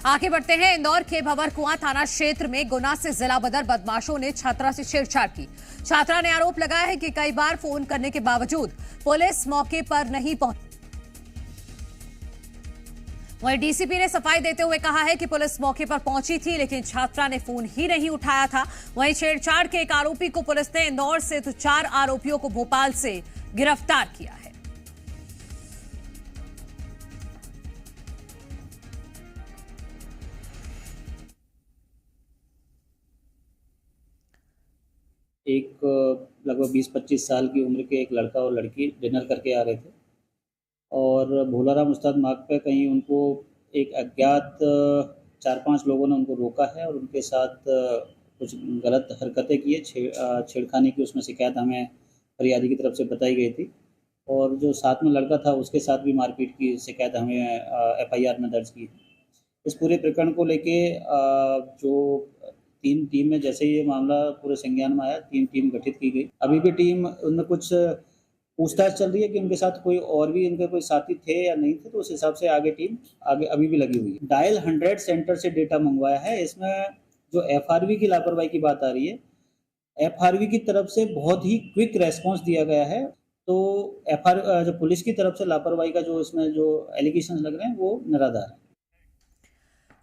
आगे बढ़ते हैं। इंदौर के भंवरकुआं थाना क्षेत्र में गुना से जिला बदर बदमाशों ने छात्रा से छेड़छाड़ की। छात्रा ने आरोप लगाया है कि कई बार फोन करने के बावजूद पुलिस मौके पर नहीं पहुंची। वहीं डीसीपी ने सफाई देते हुए कहा है कि पुलिस मौके पर पहुंची थी, लेकिन छात्रा ने फोन ही नहीं उठाया था। वहीं छेड़छाड़ के एक आरोपी को पुलिस ने इंदौर से तो 4 आरोपियों को भोपाल से गिरफ्तार किया है। एक लगभग 20-25 साल की उम्र के एक लड़का और लड़की डिनर करके आ रहे थे और भोलाराम उस्ताद मार्ग पे कहीं उनको एक अज्ञात 4-5 लोगों ने उनको रोका है और उनके साथ कुछ गलत हरकतें की है। छेड़खानी की उसमें शिकायत हमें फरियादी की तरफ से बताई गई थी और जो साथ में लड़का था उसके साथ भी मारपीट की शिकायत हमें एफआईआर में दर्ज की। इस पूरे प्रकरण को लेके जो 3 टीम में जैसे ही ये मामला पूरे संज्ञान में आया, 3 टीम गठित की गई। अभी भी टीम उनमें कुछ पूछताछ चल रही है कि उनके साथ कोई और भी इनके कोई साथी थे या नहीं थे, तो उस हिसाब से आगे टीम अभी भी लगी हुई है। डायल 100 सेंटर से डेटा मंगवाया है। इसमें जो एफआरवी की लापरवाही की बात आ रही है, एफआरवी की तरफ से बहुत ही क्विक रेस्पॉन्स दिया गया है, तो जो पुलिस की तरफ से लापरवाही का जो इसमें जो एलिगेशन लग रहे हैं वो निराधार है।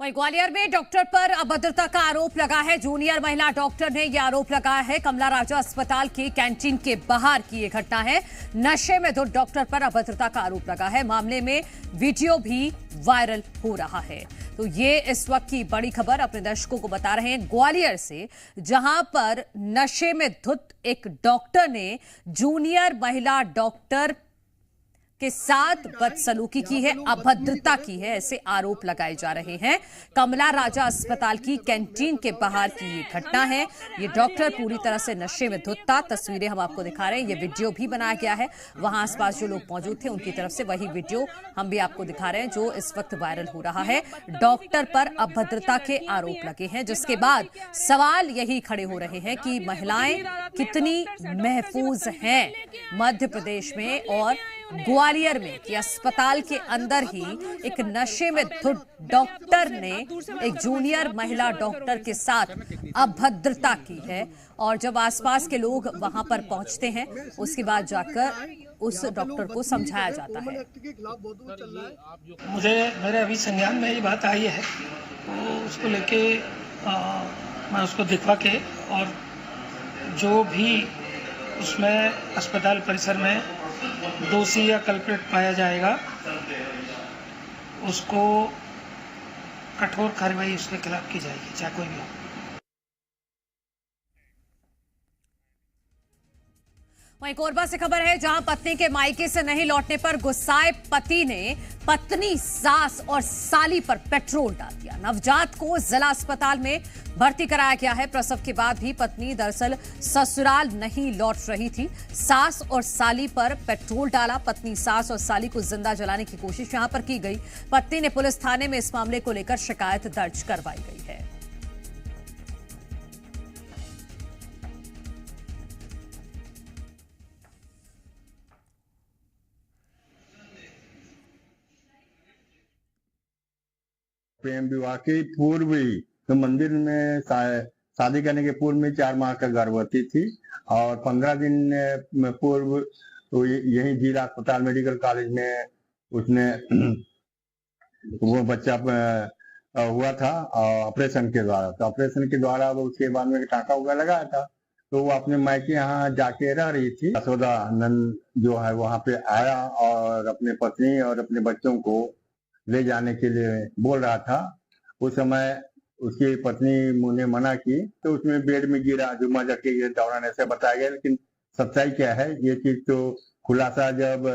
वहीं ग्वालियर में डॉक्टर पर अभद्रता का आरोप लगा है। जूनियर महिला डॉक्टर ने यह आरोप लगाया है। कमला राजा अस्पताल की कैंटीन के बाहर की यह घटना है। नशे में धुत डॉक्टर पर अभद्रता का आरोप लगा है। मामले में वीडियो भी वायरल हो रहा है। तो ये इस वक्त की बड़ी खबर अपने दर्शकों को बता रहे हैं ग्वालियर से, जहां पर नशे में धुत एक डॉक्टर ने जूनियर महिला डॉक्टर के साथ बदसलूकी की है, अभद्रता की है, ऐसे आरोप लगाए जा रहे हैं। कमला राजा अस्पताल की कैंटीन के बाहर की ये घटना है। ये डॉक्टर पूरी तरह से नशे में धुत था। तस्वीरें हम आपको दिखा रहे हैं। ये वीडियो भी बनाया गया है। वहां आसपास जो लोग मौजूद थे उनकी तरफ से वही वीडियो हम भी आपको दिखा रहे हैं जो इस वक्त वायरल हो रहा है। डॉक्टर पर अभद्रता के आरोप लगे हैं, जिसके बाद सवाल यही खड़े हो रहे हैं कि महिलाएं कितनी महफूज हैं मध्य प्रदेश में और ग्वालियर में, कि अस्पताल के अंदर ही एक नशे में धुत डॉक्टर ने एक जूनियर महिला डॉक्टर के साथ अभद्रता की है। और जब आसपास के लोग वहां पर पहुंचते हैं उसके बाद जाकर उस डॉक्टर को समझाया जाता है। मेरे अभी संज्ञान में ये बात आई है, तो उसको लेके मैं उसको दिखवा के और जो भी उसमें अस्पताल परिसर में दोषी या कल्प्रिट पाया जाएगा उसको कठोर कार्रवाई उसके खिलाफ की जाएगी, चाहे कोई भी हो। वहीं कोरबा से खबर है, जहां पत्नी के मायके से नहीं लौटने पर गुस्साए पति ने पत्नी, सास और साली पर पेट्रोल डाल दिया। नवजात को जिला अस्पताल में भर्ती कराया गया है। प्रसव के बाद भी पत्नी दरअसल ससुराल नहीं लौट रही थी। सास और साली पर पेट्रोल डाला। पत्नी, सास और साली को जिंदा जलाने की कोशिश यहां पर की गई। पत्नी ने पुलिस थाने में इस मामले को लेकर शिकायत दर्ज करवाई गई है। प्रेम विवाह के पूर्व ही तो मंदिर में शादी करने के पूर्व में 4 माह का गर्भवती थी और 15 दिन पूर्व तो यही जिला अस्पताल मेडिकल कॉलेज में उसने वो बच्चा हुआ था ऑपरेशन के द्वारा। तो ऑपरेशन के द्वारा वो उसके बाद में टाँका उगा लगाया था, तो वो अपने मायके यहाँ जाके रह रही थी। यशोदा नंद जो है वहाँ पे आया और अपने पत्नी और अपने बच्चों को ले जाने के लिए बोल रहा था। उस समय उसकी पत्नी ने मना की, तो उसमें बेड में गिरा, जो मजा के दौरान ऐसे बताया गया। लेकिन सच्चाई क्या है, ये चीज तो खुलासा जब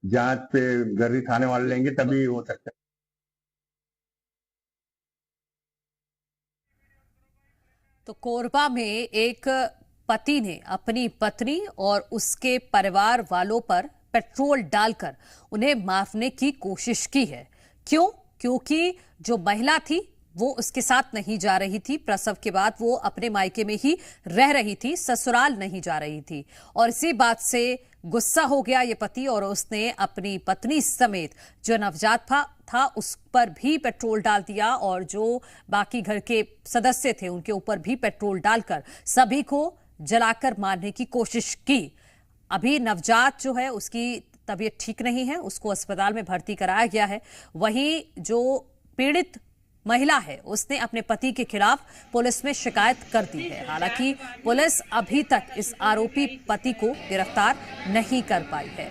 जांच पे गर्री थाने वाले लेंगे तभी हो सकता है। तो कोरबा में एक पति ने अपनी पत्नी और उसके परिवार वालों पर पेट्रोल डालकर उन्हें मारने की कोशिश की है। क्यों? क्योंकि जो महिला थी वो उसके साथ नहीं जा रही थी। प्रसव के बाद वो अपने मायके में ही रह रही थी, ससुराल नहीं जा रही थी। और इसी बात से गुस्सा हो गया ये पति और उसने अपनी पत्नी समेत जो नवजात था उस पर भी पेट्रोल डाल दिया और जो बाकी घर के सदस्य थे उनके ऊपर भी पेट्रोल डालकर सभी को जलाकर मारने की कोशिश की। अभी नवजात जो है उसकी तबीयत ठीक नहीं है, उसको अस्पताल में भर्ती कराया गया है। वहीं जो पीड़ित महिला है उसने अपने पति के खिलाफ पुलिस में शिकायत कर दी है। हालांकि पुलिस अभी तक इस आरोपी पति को गिरफ्तार नहीं कर पाई है।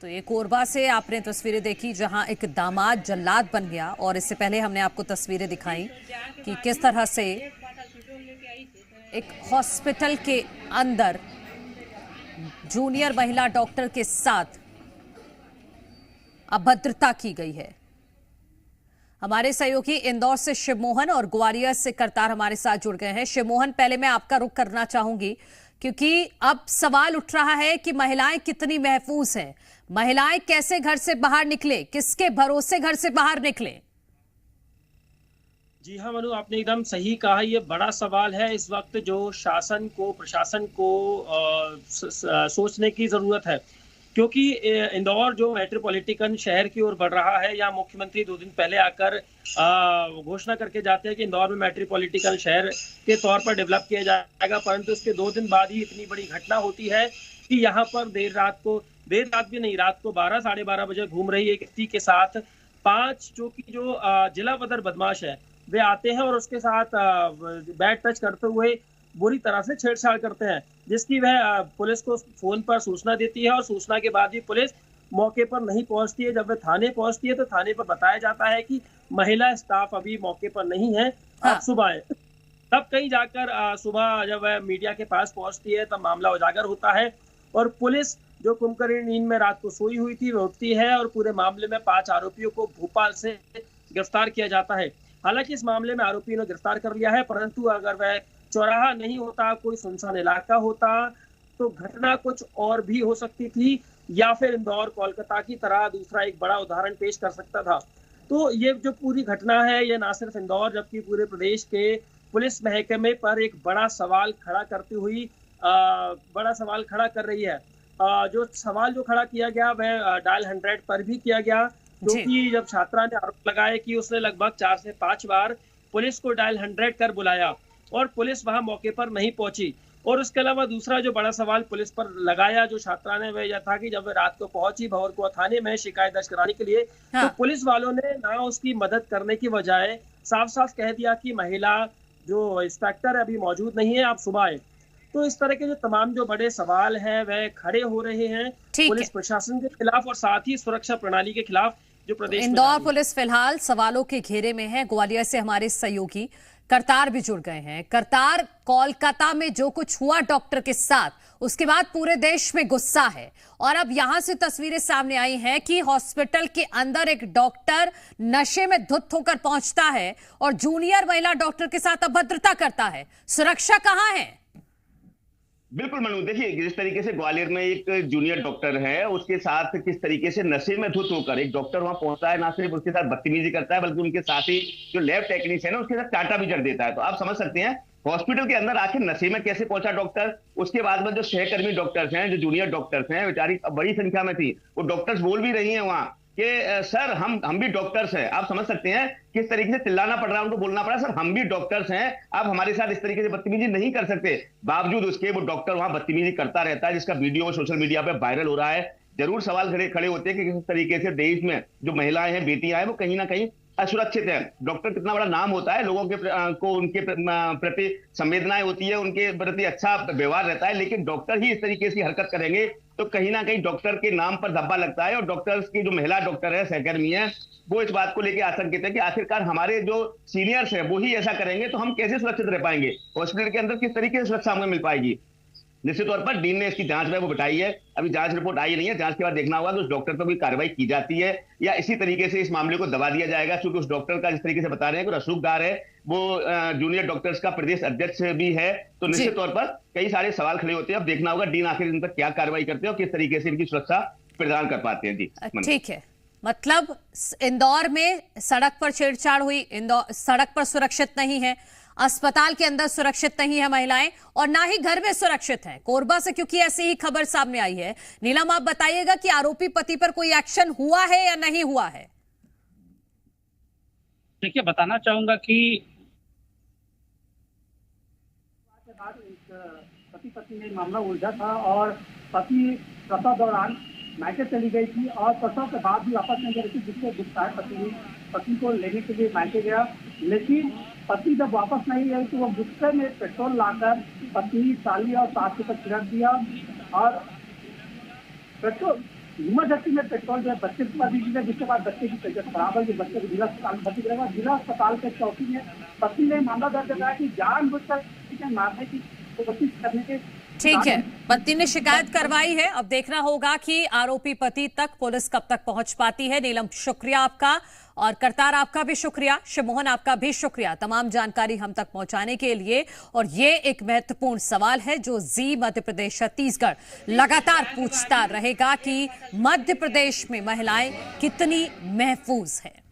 तो ये कोरबा से आपने तस्वीरें देखी जहां एक दामाद जल्लाद बन गया और इससे पहले हमने आपको तस्वीरें दिखाई कि किस तरह से एक हॉस्पिटल के अंदर जूनियर महिला डॉक्टर के साथ अभद्रता की गई है। हमारे सहयोगी इंदौर से शिवमोहन और ग्वालियर से करतार हमारे साथ जुड़ गए हैं। शिवमोहन, पहले मैं आपका रुख करना चाहूंगी क्योंकि अब सवाल उठ रहा है कि महिलाएं कितनी महफूज हैं, महिलाएं कैसे घर से बाहर निकले, किसके भरोसे घर से बाहर निकले? जी हाँ मनु, आपने एकदम सही कहा। ये बड़ा सवाल है इस वक्त जो शासन को, प्रशासन को सोचने की जरूरत है, क्योंकि इंदौर जो मेट्रोपॉलिटन शहर की ओर बढ़ रहा है, यहाँ मुख्यमंत्री 2 दिन पहले आकर घोषणा करके जाते हैं कि इंदौर में मेट्रोपॉलिटन शहर के तौर पर डेवलप किया जाएगा, परंतु उसके 2 दिन बाद ही इतनी बड़ी घटना होती है कि यहाँ पर देर रात भी नहीं, रात को 12 साढ़े 12 बजे घूम रही एक व्यक्ति के साथ 5 जो जिला बदर बदमाश है वे आते हैं और उसके साथ बैड टच करते हुए बुरी तरह से छेड़छाड़ करते हैं, जिसकी वह पुलिस को फोन पर सूचना देती है और सूचना के बाद भी पुलिस मौके पर नहीं पहुंचती है। जब वह थाने पहुंचती है तो थाने पर बताया जाता है कि महिला स्टाफ अभी मौके पर नहीं है, आप सुबह आए। तब कहीं जाकर सुबह जब वह मीडिया के पास पहुंचती है तब मामला उजागर होता है और पुलिस जो कुंभकर्ण नींद में रात को सोई हुई थी वह उठती है और पूरे मामले में 5 आरोपियों को भोपाल से गिरफ्तार किया जाता है। हालांकि इस मामले में आरोपी ने गिरफ्तार कर लिया है, परंतु अगर वह चौराहा नहीं होता, कोई सुनसान इलाका होता तो घटना कुछ और भी हो सकती थी या फिर इंदौर कोलकाता की तरह दूसरा एक बड़ा उदाहरण पेश कर सकता था। तो ये जो पूरी घटना है ये ना सिर्फ इंदौर जबकि पूरे प्रदेश के पुलिस महकमे पर एक बड़ा सवाल खड़ा कर रही है। जो सवाल जो खड़ा किया गया वह डायल 100 पर भी किया गया, क्योंकि जब छात्रा ने आरोप लगाया कि उसने लगभग 4 से 5 बार पुलिस को डायल 100 कर बुलाया और पुलिस वहां मौके पर नहीं पहुंची। और उसके अलावा दूसरा जो बड़ा सवाल पुलिस पर लगाया जो छात्रा ने वह यह था कि जब वह रात को पहुंची भंवरकुआ थाने में शिकायत दर्ज कराने के लिए, तो पुलिस वालों ने ना उसकी मदद करने की बजाय साफ साफ कह दिया कि महिला जो इंस्पेक्टर है अभी मौजूद नहीं है, आप सुबह आए। तो इस तरह के जो तमाम जो बड़े सवाल हैं वह खड़े हो रहे हैं पुलिस प्रशासन के खिलाफ और साथ ही सुरक्षा प्रणाली के खिलाफ जो प्रदेश इंदौर पुलिस फिलहाल सवालों के घेरे में है। ग्वालियर से हमारे सहयोगी करतार भी जुड़ गए हैं। करतार, कोलकाता में जो कुछ हुआ डॉक्टर के साथ उसके बाद पूरे देश में गुस्सा है और अब यहां से तस्वीरें सामने आई हैं कि हॉस्पिटल के अंदर एक डॉक्टर नशे में धुत होकर पहुंचता है और जूनियर महिला डॉक्टर के साथ अभद्रता करता है। सुरक्षा कहां है? बिल्कुल मनु, देखिए जिस तरीके से ग्वालियर में एक जूनियर डॉक्टर है उसके साथ किस तरीके से नशे में धुत होकर एक डॉक्टर वहां पहुंचता है, ना सिर्फ उसके साथ बदतमीजी करता है बल्कि उनके साथ ही जो लैब टेक्नीशियन है उसके साथ कांटा भी जड़ देता है। तो आप समझ सकते हैं हॉस्पिटल के अंदर आखिर नशे में कैसे पहुंचा डॉक्टर। उसके बाद में जो सहकर्मी डॉक्टर्स हैं, जो जूनियर डॉक्टर्स हैं, बेचारी बड़ी संख्या में थी, वो डॉक्टर्स बोल भी रही हैं वहां कि सर हम भी डॉक्टर्स हैं। आप समझ सकते हैं किस तरीके से चिल्लाना पड़ रहा है, उनको बोलना पड़ा, सर हम भी डॉक्टर्स हैं, आप हमारे साथ इस तरीके से बदतमीजी नहीं कर सकते। बावजूद उसके वो डॉक्टर वहां बदतमीजी करता रहता है, जिसका वीडियो सोशल मीडिया पे वायरल हो रहा है। जरूर सवाल खड़े होते हैं कि किस तरीके से देश में जो महिलाएं हैं, बेटियां हैं, वो कहीं ना कहीं असुरक्षित है। डॉक्टर कितना बड़ा नाम होता है, लोगों के को उनके प्रति संवेदनाएं होती है, उनके प्रति अच्छा व्यवहार रहता है, लेकिन डॉक्टर ही इस तरीके से हरकत करेंगे तो कहीं ना कहीं डॉक्टर के नाम पर धब्बा लगता है। और डॉक्टर्स की जो महिला डॉक्टर है, सहकर्मी है, वो इस बात को लेकर आशंकित है कि आखिरकार हमारे जो सीनियर्स हैं वो ही ऐसा करेंगे तो हम कैसे सुरक्षित रह पाएंगे, हॉस्पिटल के अंदर किस तरीके से सुरक्षा हमें मिल पाएगी। निश्चित तौर पर डीन ने इसकी जांच में वो बताई है, अभी जांच रिपोर्ट आई नहीं है, जांच के बाद देखना होगा कि उस डॉक्टर पर कोई कार्रवाई की जाती है या इसी तरीके से इस मामले को दबा दिया जाएगा। क्योंकि उस डॉक्टर का जिस तरीके से बता रहे हैं कि रसूखदार है, वो जूनियर डॉक्टर्स का प्रदेश अध्यक्ष भी है, तो निश्चित तौर पर कई सारे सवाल खड़े होते हैं। अब देखना होगा डीन आखिर इन पर क्या कार्रवाई करते हैं और किस तरीके से इनकी सुरक्षा प्रदान कर पाते हैं। जी ठीक है, मतलब इंदौर में सड़क पर छेड़छाड़ हुई, इंदौर सड़क पर सुरक्षित नहीं है। अस्पताल के अंदर सुरक्षित नहीं है महिलाएं और ना ही घर में सुरक्षित है। कोरबा से क्योंकि ऐसी ही खबर सामने आई है। नीलम, आप बताइएगा कि आरोपी पति पर कोई एक्शन हुआ है या नहीं हुआ है? देखिए, बताना चाहूंगा कि पति पत्नी में मामला उलझा था और पति प्रसव दौरान मायके चली गई थी और प्रसव के बाद भी वापस नहीं गई थी, जिससे गुस्सा है पति को लेने के लिए मायके गया। लेकिन पति जब वापस नहीं गई तो वो गुस्से में पेट्रोल लाकर पत्नी, साली और सास के ऊपर छिड़क दिया और पेट्रोल इमरजेंसी में पेट्रोल जो है बच्चे के ऊपर भी गिरा, जिसके बाद बच्चे की तबीयत खराब है। बच्चे को जिला अस्पताल में भर्ती करेगा। जिला अस्पताल के चौकी में पत्नी ने मामला दर्ज कराया कि जानबूझकर मारने की कोशिश करने के। ठीक है, पत्नी ने शिकायत करवाई है। अब देखना होगा कि आरोपी पति तक पुलिस कब तक पहुंच पाती है। नीलम, शुक्रिया आपका, और करतार आपका भी शुक्रिया, शिवमोहन आपका भी शुक्रिया तमाम जानकारी हम तक पहुंचाने के लिए। और ये एक महत्वपूर्ण सवाल है जो जी मध्य प्रदेश छत्तीसगढ़ लगातार पूछता रहेगा कि मध्य प्रदेश में महिलाएं कितनी महफूज हैं।